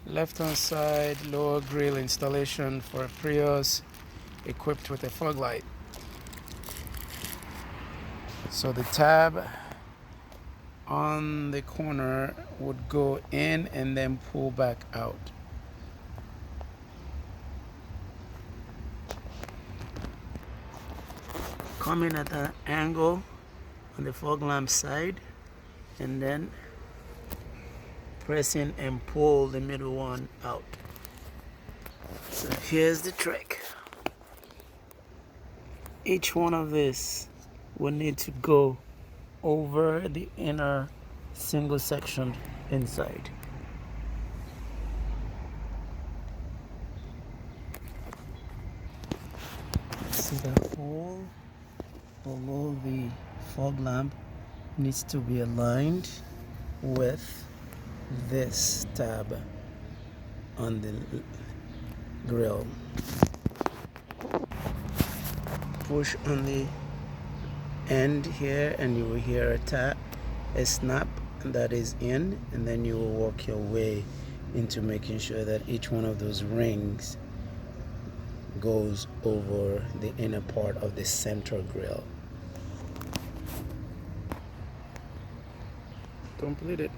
Left hand side, lower grille installation for a Prius equipped with a fog light. So the tab on the corner would go in and then pull back out. Coming at an angle on the fog lamp side and then press in and pull the middle one out. So here's the trick. Each one of this will need to go over the inner single section inside. See that hole below the fog lamp needs to be aligned with this tab on the grill. Push on the end here and you will hear a snap, and that is in, and then you will work your way into making sure that each one of those rings goes over the inner part of the center grill. Completed.